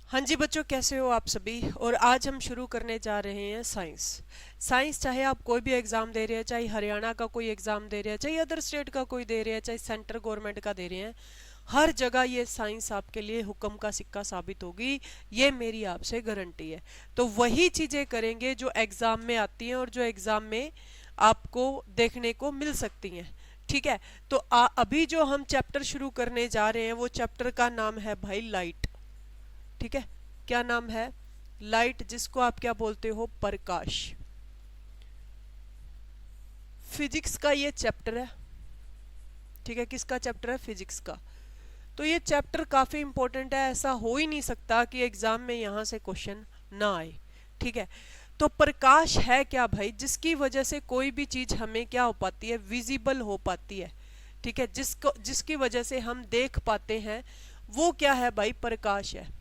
हाँ जी बच्चों, कैसे हो आप सभी। और आज हम शुरू करने जा रहे हैं साइंस। साइंस चाहे आप कोई भी एग्ज़ाम दे रहे हैं, चाहे हरियाणा का कोई एग्ज़ाम दे रहे हैं, चाहे अदर स्टेट का कोई दे रहे हैं, चाहे सेंट्रल गवर्नमेंट का दे रहे हैं, हर जगह ये साइंस आपके लिए हुक्म का सिक्का साबित होगी। ये मेरी आपसे गारंटी है। तो वही चीज़ें करेंगे जो एग्ज़ाम में आती हैं और जो एग्ज़ाम में आपको देखने को मिल सकती हैं। ठीक है। तो अभी जो हम चैप्टर शुरू करने जा रहे हैं वो चैप्टर का नाम है भाई लाइट। ठीक है। क्या नाम है? लाइट, जिसको आप क्या बोलते हो? प्रकाश। फिजिक्स का ये चैप्टर है। ठीक है। किसका चैप्टर है? फिजिक्स का। तो ये चैप्टर काफी इंपॉर्टेंट है। ऐसा हो ही नहीं सकता कि एग्जाम में यहां से क्वेश्चन ना आए। ठीक है। तो प्रकाश है क्या भाई? जिसकी वजह से कोई भी चीज हमें क्या हो पाती है? विजिबल हो पाती है। ठीक है। जिसकी वजह से हम देख पाते हैं, वो क्या है भाई? प्रकाश है।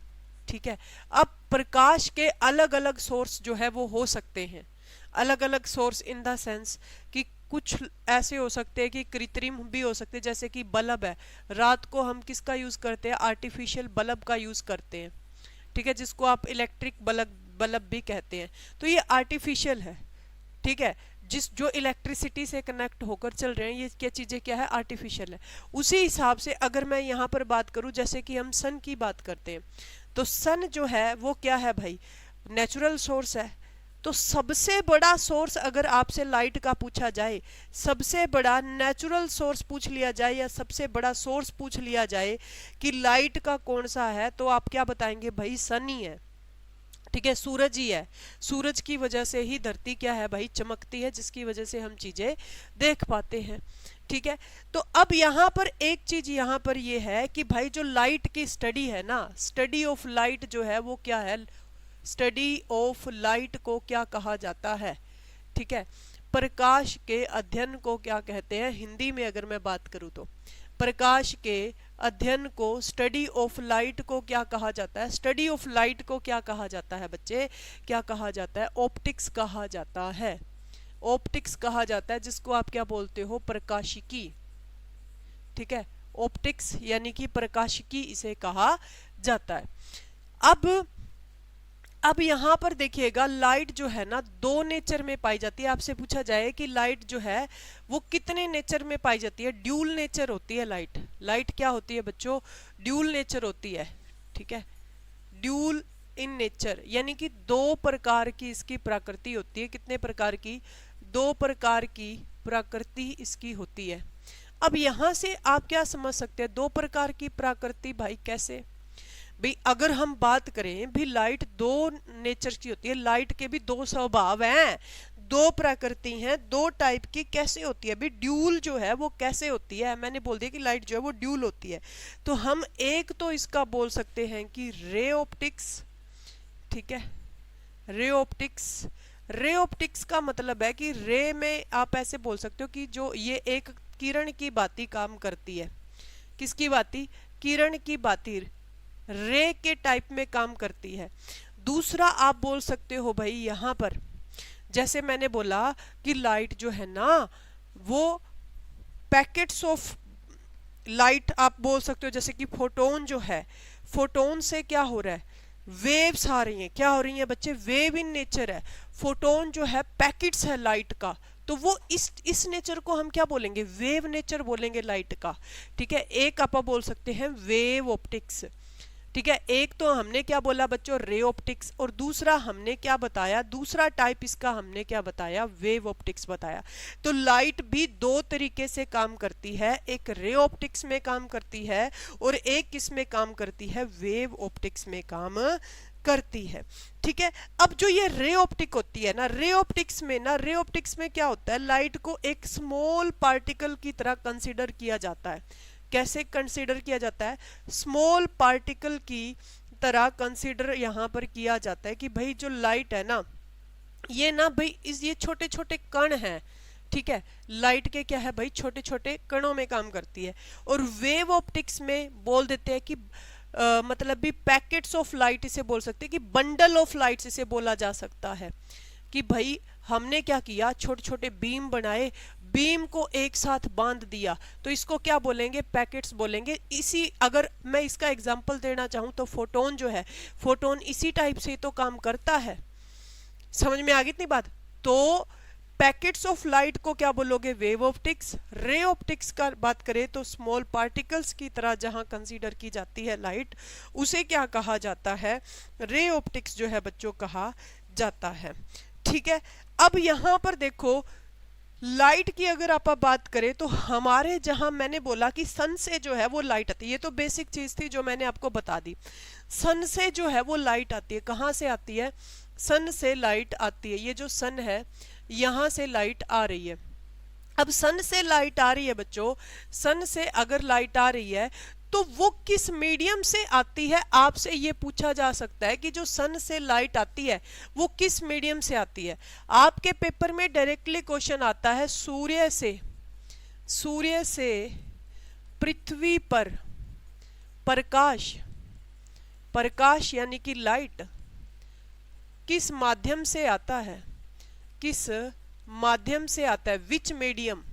ठीक है। अब प्रकाश के अलग अलग सोर्स जो है वो हो सकते हैं। अलग अलग सोर्स इन द सेंस कि कुछ ऐसे हो सकते हैं कि कृत्रिम भी हो सकते हैं, जैसे कि बल्ब है। रात को हम किसका यूज करते हैं? आर्टिफिशियल बल्ब का यूज करते हैं। ठीक है। जिसको आप इलेक्ट्रिक बल्ब बल्ब भी कहते हैं। तो ये आर्टिफिशियल है। ठीक है। जो इलेक्ट्रिसिटी से कनेक्ट होकर चल रहे हैं, ये क्या चीजें क्या है? आर्टिफिशियल है। उसी हिसाब से अगर मैं यहाँ पर बात करूं, जैसे कि हम सन की बात करते हैं, तो सन जो है वो क्या है भाई? नेचुरल सोर्स है। तो सबसे बड़ा सोर्स अगर आपसे लाइट का पूछा जाए, सबसे बड़ा नेचुरल सोर्स पूछ लिया जाए या सबसे बड़ा सोर्स पूछ लिया जाए कि लाइट का कौन सा है, तो आप क्या बताएंगे? भाई सन ही है। ठीक है। सूरज ही है। सूरज की वजह से ही धरती क्या है भाई? चमकती है, जिसकी वजह से हम चीजें देख पाते हैं। ठीक है। तो अब यहाँ पर एक चीज यहाँ पर ये है कि भाई जो लाइट की स्टडी है ना, स्टडी ऑफ लाइट जो है वो क्या है? स्टडी ऑफ लाइट को क्या कहा जाता है? ठीक है। प्रकाश के अध्ययन को क्या कहते हैं? हिंदी में अगर मैं बात करूं तो प्रकाश के अध्ययन को, स्टडी ऑफ लाइट को क्या कहा जाता है? स्टडी ऑफ लाइट को क्या कहा जाता है बच्चे? क्या कहा जाता है? ऑप्टिक्स कहा जाता है। ऑप्टिक्स कहा जाता है, जिसको आप क्या बोलते हो? प्रकाशिकी। ठीक है। ऑप्टिक्स यानी कि प्रकाशिकी इसे कहा जाता है। अब अब यहाँ पर देखिएगा, लाइट जो है ना दो नेचर में पाई जाती है। आपसे पूछा जाए कि लाइट जो है वो कितने नेचर में पाई जाती है? ड्यूल नेचर होती है लाइट। लाइट क्या होती है बच्चों? ड्यूल नेचर होती है। ठीक है। ड्यूल इन नेचर यानी कि दो प्रकार की इसकी प्रकृति होती है। कितने प्रकार की? दो प्रकार की प्रकृति इसकी होती है। अब यहां से आप क्या समझ सकते हैं? दो प्रकार की प्रकृति भाई कैसे? भाई अगर हम बात करें भी, लाइट दो नेचर की होती है। लाइट के भी दो स्वभाव हैं, दो प्रकृति हैं, दो टाइप की। कैसे होती है भी? ड्यूल जो है वो कैसे होती है? मैंने बोल दिया कि लाइट जो है वो ड्यूल होती है। तो हम एक तो इसका बोल सकते हैं कि रे ऑप्टिक्स। ठीक है। Ray optics. रे ऑप्टिक्स का मतलब है कि रे में आप ऐसे बोल सकते हो कि जो ये एक किरण की भांति काम करती है। किसकी भांति? किरण की भांति, रे के टाइप में काम करती है। दूसरा आप बोल सकते हो भाई यहां पर, जैसे मैंने बोला कि लाइट जो है ना वो पैकेट्स ऑफ लाइट आप बोल सकते हो। जैसे कि फोटोन जो है, फोटोन से क्या हो रहा है? वेव्स आ रही हैं। क्या हो रही हैं बच्चे? वेव इन नेचर है। फोटोन जो है पैकेट्स है लाइट का। तो वो इस नेचर को हम क्या बोलेंगे? वेव नेचर बोलेंगे लाइट का। ठीक है। एक आप बोल सकते हैं वेव ऑप्टिक्स। ठीक है। एक तो हमने क्या बोला बच्चों? Ray optics. और दूसरा हमने क्या बताया? दूसरा टाइप इसका हमने क्या बताया? वेव ऑप्टिक्स बताया। तो लाइट भी दो तरीके से काम करती है। एक रे ऑप्टिक्स में काम करती है और एक किस में काम करती है? वेव ऑप्टिक्स में काम करती है। ठीक है। अब जो ये रे ऑप्टिक होती है ना, रे ऑप्टिक्स में क्या होता है? लाइट को एक स्मॉल पार्टिकल की तरह कंसीडर किया जाता है। कैसे कंसीडर किया जाता है? स्मॉल पार्टिकल की तरह कंसीडर यहां पर किया जाता है कि भाई जो लाइट है ना, ये ना भाई ये छोटे छोटे कण हैं। ठीक है। लाइट के क्या है भाई? छोटे छोटे कणों में काम करती है। और वेव ऑप्टिक्स में बोल देते हैं कि मतलब भी पैकेट्स ऑफ लाइट इसे बोल सकते हैं, कि बंडल ऑफ लाइट्स इसे बोला जा सकता है। कि भाई हमने क्या किया? छोटे छोटे बीम बनाए। बीम को एक साथ बांध दिया, तो इसको क्या बोलेंगे, पैकेट्स बोलेंगे। इसी अगर मैं इसका एग्जांपल देना चाहूँ तो फोटोन जो है, फोटोन इसी टाइप से तो काम करता है। समझ में आ गई इतनी बात। तो पैकेट्स ऑफ लाइट को क्या बोलोगे, वेव ऑप्टिक्स। रे ऑप्टिक्स का बात करें तो स्मॉल पार्टिकल्स की तरह जहां कंसीडर की जाती है लाइट, उसे क्या कहा जाता है, रे ऑप्टिक्स जो है बच्चों कहा जाता है। ठीक है, अब यहां पर देखो लाइट की अगर आप बात करें तो हमारे जहां मैंने बोला कि सन से जो है वो लाइट आती है, ये तो बेसिक चीज थी जो मैंने आपको बता दी। सन से जो है वो लाइट आती है, कहां से आती है, सन से लाइट आती है। ये जो सन है यहां से लाइट आ रही है। अब सन से लाइट आ रही है बच्चों, सन से अगर लाइट आ रही है तो वो किस मीडियम से आती है, आपसे ये पूछा जा सकता है कि जो सन से लाइट आती है वो किस मीडियम से आती है। आपके पेपर में डायरेक्टली क्वेश्चन आता है सूर्य से पृथ्वी पर प्रकाश यानी कि लाइट किस माध्यम से आता है, किस माध्यम से आता है, विच मीडियम।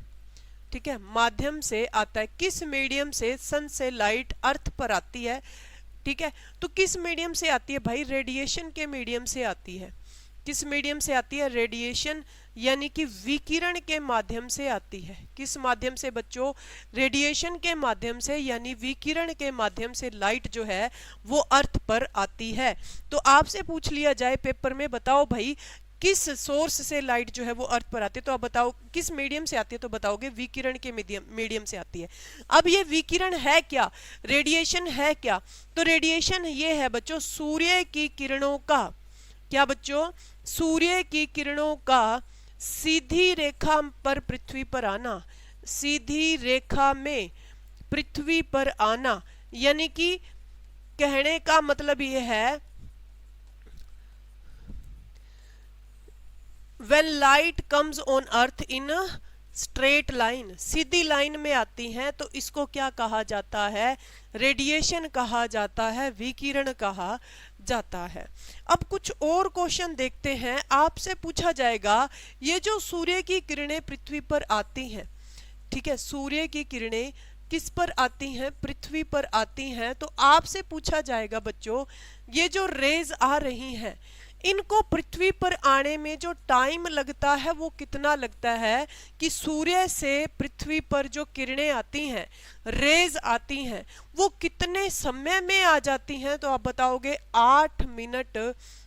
ठीक है, माध्यम से आता है, किस मीडियम से सन से लाइट अर्थ पर आती है। ठीक है, तो किस मीडियम से आती है भाई, रेडिएशन के मीडियम से आती है। किस मीडियम से आती है, रेडिएशन यानी कि विकिरण के माध्यम से आती है। किस माध्यम से बच्चों, रेडिएशन के माध्यम से यानी विकिरण के माध्यम से लाइट जो है वो अर्थ पर आती है। तो आपसे पूछ लिया जाए पेपर में, बताओ भाई किस सोर्स से लाइट जो है वो अर्थ पर आती है, तो आप बताओ किस मीडियम से आती है, तो बताओगे विकिरण के मीडियम से आती है। अब ये विकिरण है क्या, रेडिएशन है क्या, तो रेडिएशन ये है बच्चों सूर्य की किरणों का, क्या बच्चों, सूर्य की किरणों का सीधी रेखा पर पृथ्वी पर आना, सीधी रेखा में पृथ्वी पर आना। यानी कि कहने का मतलब यह है when light comes on earth in a straight line, Sidhi line में आती हैं, तो इसको क्या कहा जाता है, रेडिएशन कहा जाता है, विकिरण कहा जाता है। अब कुछ और क्वेश्चन देखते हैं। आपसे पूछा जाएगा ये जो सूर्य की किरणें पृथ्वी पर आती हैं, ठीक है, सूर्य की किरणें किस पर आती हैं, पृथ्वी पर आती हैं, तो आपसे पूछा जाएगा बच्चों ये जो रेज आ रही हैं इनको पृथ्वी पर आने में जो टाइम लगता है वो कितना लगता है, कि सूर्य से पृथ्वी पर जो किरणें आती हैं, रेज आती हैं, वो कितने समय में आ जाती हैं, तो आप बताओगे 8 मिनट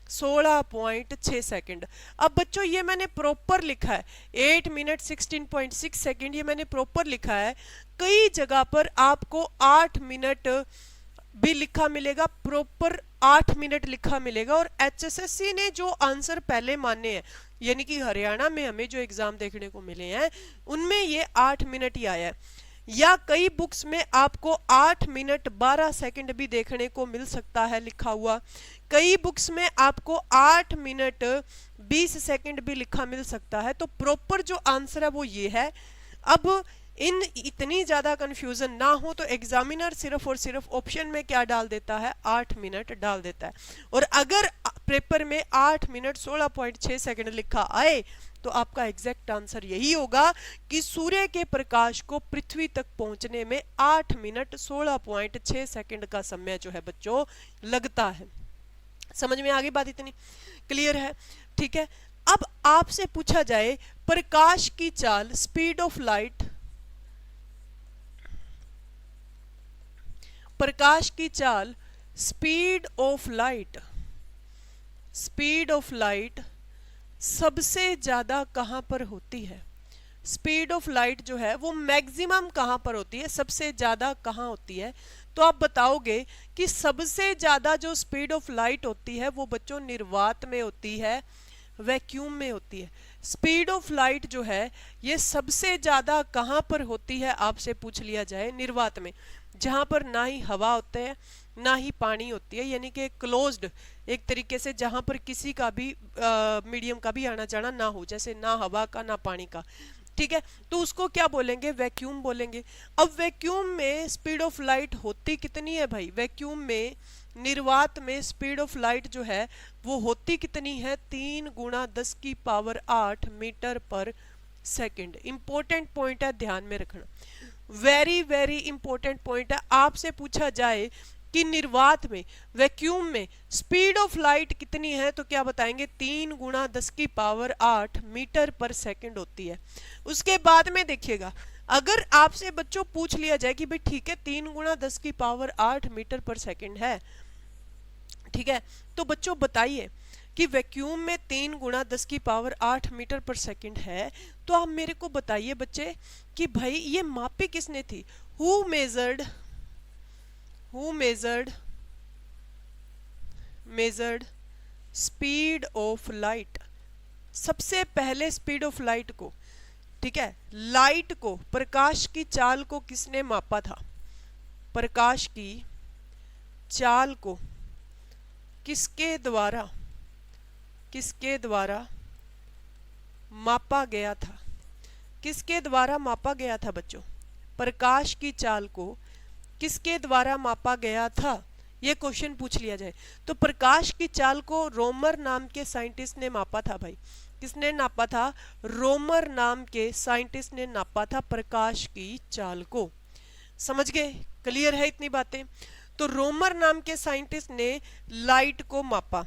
16.6 सेकंड। अब बच्चों ये मैंने प्रॉपर लिखा है 8 मिनट 16.6 सेकंड, ये मैंने प्रॉपर लिखा है। कई जगह पर आपको 8 मिनट भी लिखा मिलेगा, प्रॉपर 8 मिनट लिखा मिलेगा। और एचएसएससी ने जो आंसर पहले माने हैं, यानी कि हरियाणा में हमें जो एग्जाम देखने को मिले हैं उनमें ये 8 मिनट ही आया है। या कई बुक्स में आपको 8 मिनट 12 सेकंड भी देखने को मिल सकता है लिखा हुआ। कई बुक्स में आपको 8 मिनट 20 सेकंड भी लिखा मिल सकता है। तो प्रॉपर जो आंसर है वो ये है। अब इन इतनी ज्यादा कंफ्यूजन ना हो तो एग्जामिनर सिर्फ और सिर्फ ऑप्शन में क्या डाल देता है, 8 मिनट डाल देता है। और अगर पेपर में 8 मिनट 16.6 सेकंड लिखा आए तो आपका एग्जैक्ट आंसर यही होगा कि सूर्य के प्रकाश को पृथ्वी तक पहुंचने में 8 मिनट 16.6 सेकंड का समय जो है बच्चों लगता है। समझ में आ गई बात, इतनी क्लियर है, ठीक है। अब आपसे पूछा जाए प्रकाश की चाल, स्पीड ऑफ लाइट, प्रकाश की चाल, speed of light, speed of light सबसे ज्यादा कहां पर होती है, स्पीड ऑफ लाइट जो है वो मैक्सिमम कहां पर होती है, सबसे ज्यादा कहां होती है, तो आप बताओगे कि सबसे ज्यादा जो स्पीड ऑफ लाइट होती है वो बच्चों निर्वात में होती है, वैक्यूम में होती है। स्पीड ऑफ लाइट जो है ये सबसे ज्यादा कहां पर होती है, आपसे पूछ लिया जाए, निर्वात में, जहां पर ना ही हवा होते है ना ही पानी होती है, यानी कि क्लोज्ड एक तरीके से, जहां पर किसी का भी मीडियम का भी आना जाना ना हो, जैसे ना हवा का ना पानी का, ठीक है, तो उसको क्या बोलेंगे, वैक्यूम बोलेंगे। अब वैक्यूम में स्पीड ऑफ लाइट होती कितनी है भाई, वैक्यूम में, निर्वात में स्पीड ऑफ लाइट जो है वो होती कितनी है, 3 × 10⁸ मीटर पर सेकंड। इंपॉर्टेंट पॉइंट है, ध्यान में रखना, वेरी वेरी इंपॉर्टेंट पॉइंट है। आपसे पूछा जाए कि निर्वात में, वैक्यूम में स्पीड ऑफ लाइट कितनी है, तो क्या बताएंगे 3 गुणा 10 की पावर 8 मीटर पर सेकंड होती है। उसके बाद में देखिएगा, अगर आपसे बच्चों पूछ लिया जाए कि भाई ठीक है 3 गुणा 10 की पावर 8 मीटर पर सेकंड है, ठीक है, तो बच्चों बताइए कि वैक्यूम में 3 गुणा 10 की पावर 8 मीटर पर सेकंड है, तो आप मेरे को बताइए बच्चे कि भाई ये मापी किसने थी। Who measured speed of light. सबसे पहले स्पीड ऑफ लाइट को, ठीक है, लाइट को, प्रकाश की चाल को किसने मापा था। प्रकाश की चाल को किसके द्वारा मापा गया था। किसके द्वारा मापा गया था बच्चों, प्रकाश की चाल को किसके द्वारा मापा गया था, ये क्वेश्चन पूछ लिया जाए तो प्रकाश की चाल को रोमर नाम के साइंटिस्ट ने मापा था। भाई किसने नापा था, रोमर नाम के साइंटिस्ट ने नापा था प्रकाश की चाल को। समझ गए, क्लियर है इतनी बातें। तो रोमर नाम के साइंटिस्ट ने लाइट को मापा,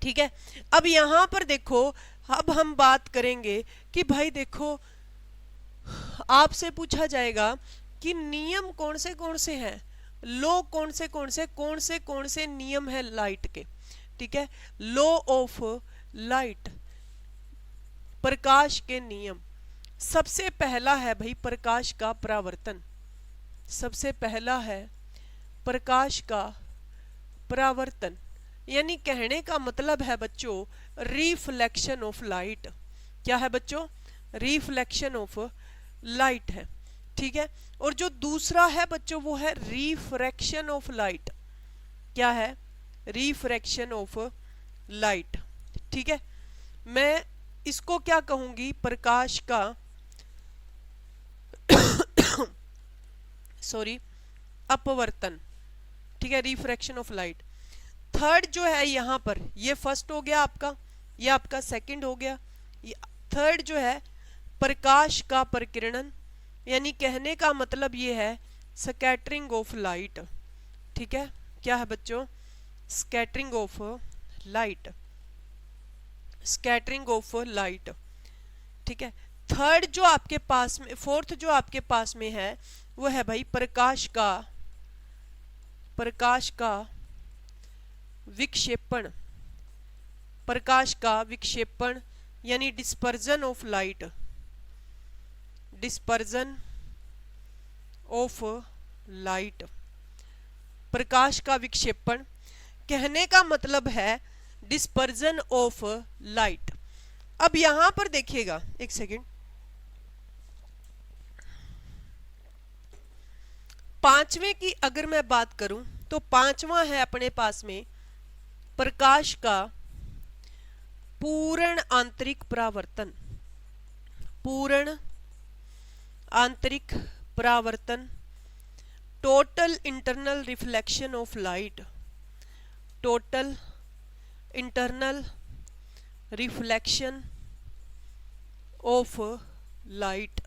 ठीक है। अब यहां पर देखो, अब हम बात करेंगे कि भाई देखो आपसे पूछा जाएगा कि नियम कौन से हैं, लॉ कौन से नियम है लाइट के, ठीक है। लॉ ऑफ लाइट, प्रकाश के नियम। सबसे पहला है भाई प्रकाश का परावर्तन। सबसे पहला है प्रकाश का परावर्तन, यानी कहने का मतलब है बच्चों रिफ्लेक्शन ऑफ लाइट। क्या है बच्चों, रिफ्लेक्शन ऑफ लाइट है, ठीक है। और जो दूसरा है बच्चों वो है रिफ्रैक्शन ऑफ लाइट। क्या है, रिफ्रैक्शन ऑफ लाइट, ठीक है। मैं इसको क्या कहूंगी, प्रकाश का सॉरी अपवर्तन, ठीक है, रिफ्रैक्शन ऑफ लाइट। थर्ड जो है यहां पर, ये फर्स्ट हो गया आपका, ये आपका सेकंड हो गया। थर्ड जो है प्रकाश का प्रकीर्णन, यानी कहने का मतलब ये है स्कैटरिंग ऑफ लाइट, ठीक है। क्या है बच्चों, scattering of light, scattering of light, ठीक है। थर्ड जो आपके पास में, फोर्थ जो आपके पास में है वो है भाई प्रकाश का विक्षेपण। प्रकाश का विक्षेपण यानी dispersion of light, dispersion of light, प्रकाश का विक्षेपण, कहने का मतलब है डिस्पर्जन ऑफ लाइट। अब यहां पर देखिएगा, एक सेकेंड, पांचवें की अगर मैं बात करूं तो पांचवा है अपने पास में प्रकाश का पूर्ण आंतरिक परावर्तन। पूर्ण आंतरिक परावर्तन, total internal reflection of light, total internal reflection of light,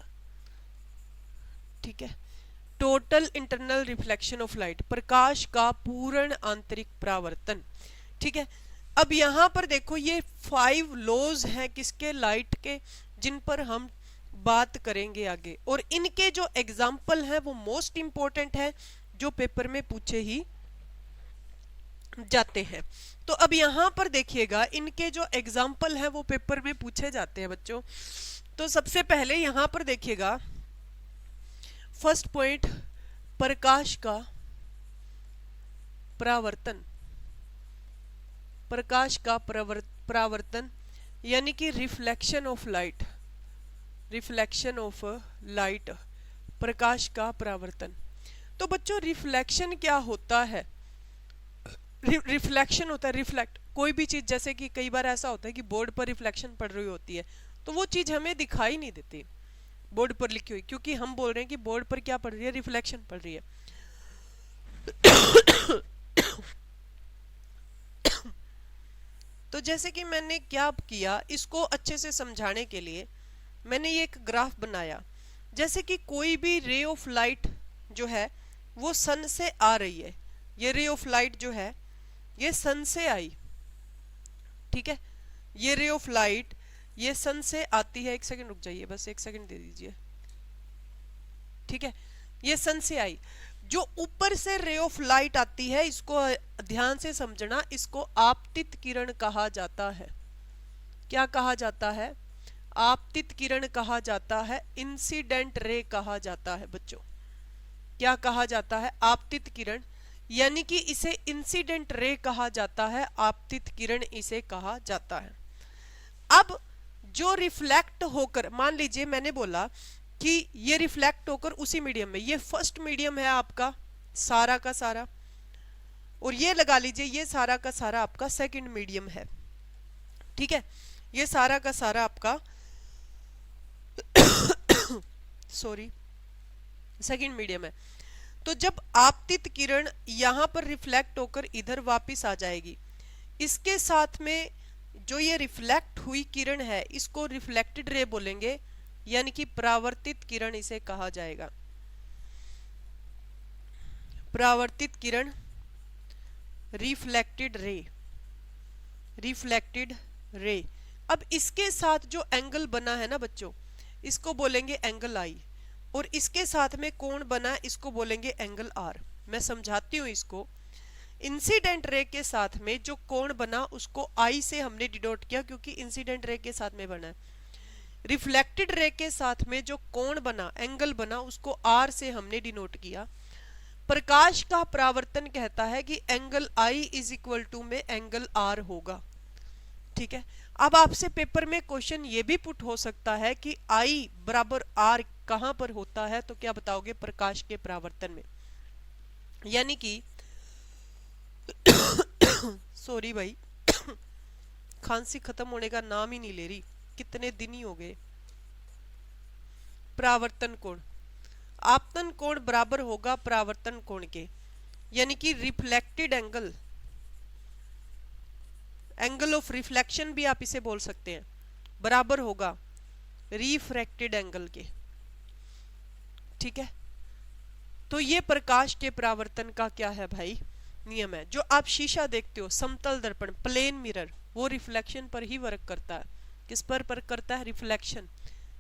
ठीक है। Total internal reflection of light, प्रकाश का पूर्ण आंतरिक परावर्तन, ठीक है। अब यहां पर देखो ये 5 लॉज हैं किसके, लाइट के, जिन पर हम बात करेंगे आगे, और इनके जो एग्जाम्पल हैं वो मोस्ट इंपॉर्टेंट है, जो पेपर में पूछे ही जाते हैं। तो अब यहां पर देखिएगा इनके जो एग्जाम्पल हैं वो पेपर में पूछे जाते हैं बच्चों। तो सबसे पहले यहां पर देखिएगा, फर्स्ट पॉइंट प्रकाश का परावर्तन, प्रकाश का परावर्तन यानी कि reflection of light, reflection of light, प्रकाश का परावर्तन। तो बच्चों रिफ्लेक्शन क्या होता है, रिफ्लेक्शन होता है रिफ्लेक्ट, कोई भी चीज, जैसे कि कई बार ऐसा होता है कि बोर्ड पर रिफ्लेक्शन पड़ रही होती है तो वो चीज हमें दिखाई नहीं देती बोर्ड पर लिखी हुई, क्योंकि हम बोल रहे हैं कि बोर्ड पर क्या पड़ रही है, रिफ्लेक्शन पड़ रही है। तो जैसे कि मैंने क्या किया, इसको अच्छे से समझाने के लिए मैंने ये एक ग्राफ बनाया, जैसे कि कोई भी रे ऑफ लाइट जो है वो सन से आ रही है, ये रे ऑफ लाइट जो है ये सन से आई, ठीक है, ये रे ऑफ लाइट ये सन से आती है, एक सेकंड रुक जाइए, बस एक सेकंड दे दीजिए, ठीक है, ये सन से आई, जो ऊपर से रे ऑफ लाइट आती है इसको ध्यान से समझना, इसको आपतित किरण कहा जाता है। क्या कहा जाता है? आपतित किरण कहा जाता है, इंसिडेंट रे कहा जाता है बच्चों। क्या कहा जाता है? आपतित किरण, यानी कि इसे इंसिडेंट रे कहा जाता है, आपतित किरण इसे कहा जाता है। अब जो रिफ्लेक्ट होकर, मान लीजिए मैंने बोला कि ये रिफ्लेक्ट होकर उसी मीडियम में, ये फर्स्ट मीडियम है आपका सारा का सारा, और ये लगा लीजिए ये सारा का सारा आपका सेकंड मीडियम है, ठीक है, ये सारा का सारा आपका सॉरी सेकंड मीडियम है। तो जब आपतित किरण यहां पर रिफ्लेक्ट होकर इधर वापस आ जाएगी, इसके साथ में जो ये रिफ्लेक्ट हुई किरण है इसको रिफ्लेक्टेड रे बोलेंगे, यानी कि परावर्तित किरण इसे कहा जाएगा। परावर्तित किरण, रिफ्लेक्टेड रे, रिफ्लेक्टेड रे। अब इसके साथ जो एंगल बना है ना बच्चों, इसको बोलेंगे एंगल आई, और इसके साथ में कोण बना इसको बोलेंगे एंगल आर। मैं समझाती हूँ इसको। इंसिडेंट रे के साथ में जो कोण बना उसको आई से हमने डिनोट किया, क्योंकि इंसिडेंट रे के साथ में बना है। रिफ्लेक्टेड रे के साथ में जो कोण बना, एंगल बना, उसको आर से हमने डिनोट किया। प्रकाश का परावर्तन कहता है कि angle i is equal to में एंगल आर होगा, ठीक है। अब आपसे पेपर में क्वेश्चन ये भी पुट हो सकता है कि आई बराबर आर कहां पर होता है, तो क्या बताओगे? प्रकाश के परावर्तन में। यानी कि सॉरी भाई खांसी खत्म होने का नाम ही नहीं ले रही, कितने दिन ही हो गए। परावर्तन कोण, आपतन कोण बराबर होगा परावर्तन कोण के, यानी कि reflected angle, angle of reflection भी आप इसे बोल सकते हैं, बराबर होगा रिफ्रैक्टेड एंगल के, ठीक है। तो ये प्रकाश के परावर्तन का क्या है भाई? नियम है। जो आप शीशा देखते हो, समतल दर्पण, प्लेन मिरर, वो रिफ्लेक्शन पर ही वर्क करता है। किस पर करता है? रिफ्लेक्शन,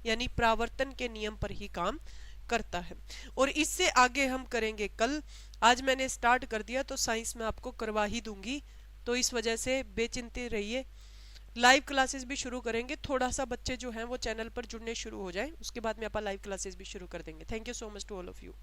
यानी परावर्तन के नियम पर ही काम करता है। और इससे आगे हम करेंगे कल, आज मैंने स्टार्ट कर दिया तो साइंस में आपको करवा ही दूंगी, तो इस वजह से बेचिंते रहिए। लाइव क्लासेस भी शुरू करेंगे, थोड़ा सा बच्चे जो हैं वो चैनल पर जुड़ने शुरू हो जाए, उसके बाद में आप लाइव क्लासेस भी शुरू कर देंगे। Thank you so much to all of you.